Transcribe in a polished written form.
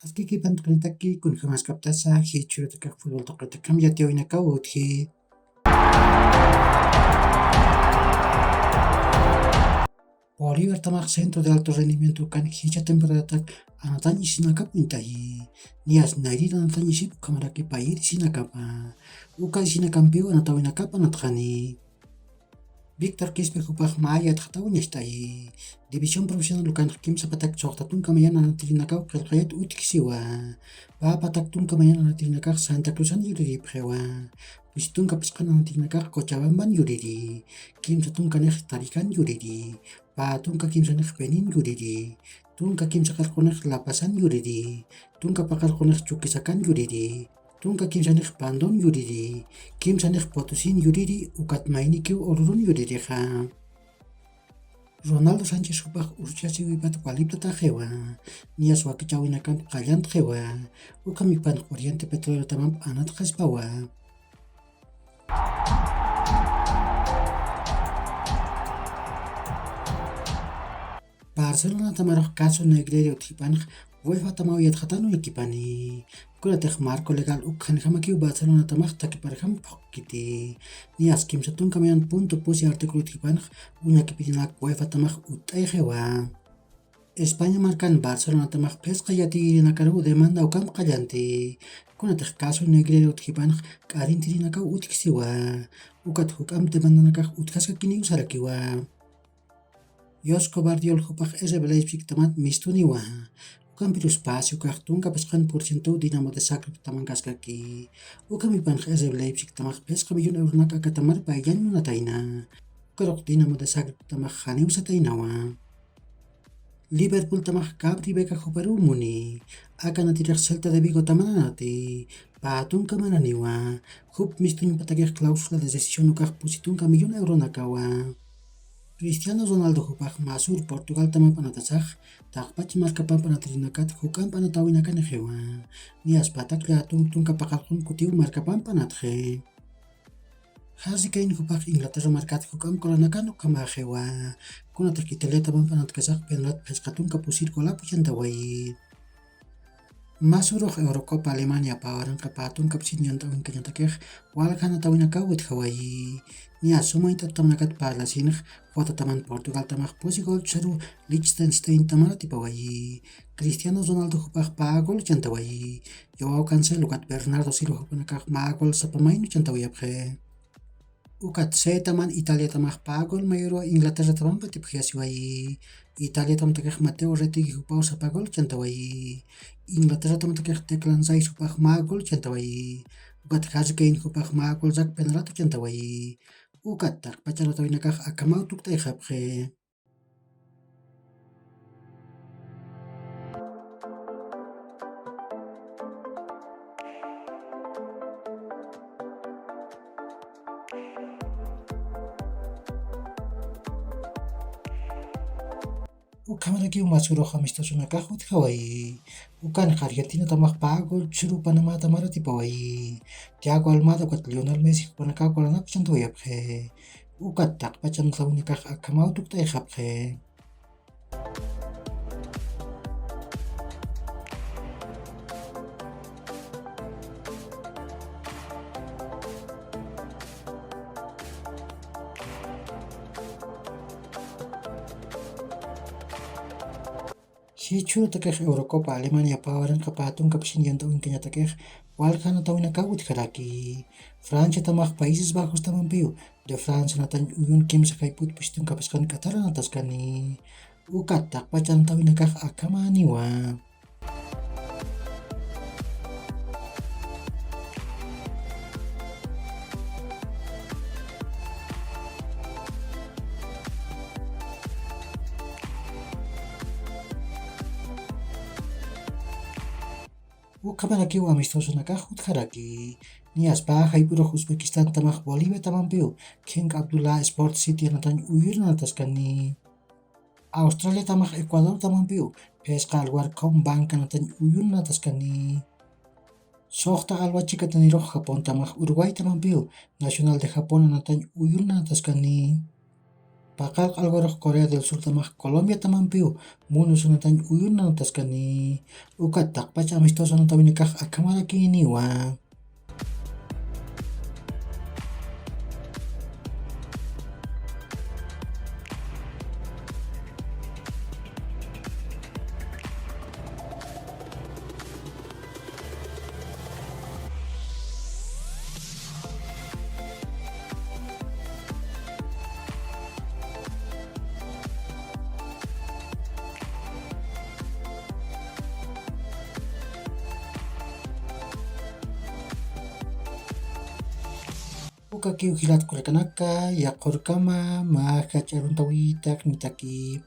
Askiki pantkritaki kun jamas kaptasa hi churutakak fútbol toqatakam yatiyawinaka utji. Bolívar tamaq centro de alto rendimiento kan hicha temporadatak anatan isinakap intahi. Nias nairira anatan isip kamaraki pair isinakapa. Uka isinakampiu anatawinakapa anatjani. Víctor Quispe Jupaj Maya Tjatawinestahi. División profesional lukan kimsa patak choktatun kamayan anatirinakaw qilqayat utkisiwa. Papataktum kamayan anatirinakaq Santa Cruzan yuriripqewa. Pisitun kapasqan anatirinakaq Cochabamban yuriri. Kimsa tunkanej Tarikan yuriri. Patunka kimsanej Benin yuriri. Tunka kimsa qalqunej Lapasan yuriri. Tunka paqalqunej Chuquisacan yuriri. Tunka kimsanej Pandon yuriri. Kimsanej Potosin yuriri ukat mainikiw orurun yuririqa. Ronaldo Sánchez Jupaj urchasi wipat walipta tajewa. Nias wakichawinakan qallant jewa. Uka mipan corriente petróleo tamam anat qaspawa. Barcelona tamaroj caso negrerio tipanj UEFA tamaw yatqatanu ekipani. Kunataj marco legal ukhanjamakiw Barcelona tamaj takiparjam phokkiti. Nias kimsatun kamayan punto pusi artículo tipanj uñakipitinak UEFA tamaj ut'ayjewa. España marcan Barcelona tamaj pesqa yatirinakaru demanda ukam qallanti. Kunataj caso negrerio tipanj k'arintirinakaw utkisiwa. Ukat huk'am demandanakaj utkasqa kini usarakiwa. Josko Bardiol Jupaj RB Leipzig tamat mistuniwa. Ukam piru espacio kajtun kapasqan porciento Dinamo de Zagreb taman kaskaki. Ukam ipan RB Leipzig tamaj pesqa millón euronak akatamar payan munatayna. Ukarok Dinamo de Zagreb tamaj janiw sataynawa. Liverpool tamaj Gabri Beka Juperu muni. Akanatiraq Celta de Vigo tamananati. Patun kamananiwa. Jup mistun patakej cláusula de decisión ukaj pusitunka millón euronakawa. Cristiano Ronaldo Jupaj Masur Portugal tama panatasaj, taqpach markapan panatrinaka't hukam panatawinakan ejewa. Nias patak tung kapaqalqun kutiw markapan panatje. Harry Kane Jupaj Inglaterra markat hukam kolanakan ukama ejewa. Kunataj Italia taman panatkasaj penrat pesqatun kapusir kolapu chantaway. Masuroj Eurocopa Alemania pawaranqa patun kapsin yantawin kanyatakej walkana tawinakaw withawayi. Nia sumayta tamanakat parlasinaj wata taman Portugal tamaj pusigol charu Liechtenstein tamarati pawayi. Cristiano Ronaldo Jupaj pagol chantawayi. Joao Cancelo kat Bernardo Silva Jupanakaj magol sapamaynu chantawayapje. Ukat se taman Italia tamaj pagol mayro Inglaterra taman patipjiasiwayi. Italia tamtakej Mateo Retegi Jupao sapagol chantawayi. Inglaterra tamtakej Declan Rice Jupaj magol chantawayi. Ukat Harry Kane Jupaj magol zak penalatu chantawayi. Ukat taqpachalo tawinakaj akamau tuktayjapje. Ukamaraki masuroja amistosunakaj utjawayi. Ukan Argentina tamaj pagol churu Panamá tamarati pawayi. Thiago Almada ukat Lionel Messi Jupanakaw kolanapu chantawayapje. Ukat taqpachano tawinakaj akamau tuktayjapje. Hichutakej Eurocopa Alemania pawaranqa patun kapsin yantawin kanyatakej walkana tawinakaw utjaraki. Francia tamaj Países Bajos tamanpiu de France natan uyun kimsa kayput pistun kapasqan Qatar nataskani. Ukat taqpachano tawinakaj akamaniwa. Ukamaraki amistosunakaj utjaraki. Nias paja ipuroj Uzbekistan tamaj Bolivia tamanpiu King Abdullah Sport City natan uyur nataskani. Australia tamaj Ecuador tamanpiu pesqa alwarqom banca natan uyun nataskani. Soqta alwachica taniroj Japón tamaj Uruguay tamanpiu Nacional de Japón natan uyun nataskani. Pakal algoritmo Korea del Sur tamah Colombia tamang piu. Munu sunatan uyun na taskani. Ukatak pacha amistoso no tamini kah akamara kini wa. Uka kiu hilat kurekanaka, ya korkama, ma hacharuntawitak nitaki.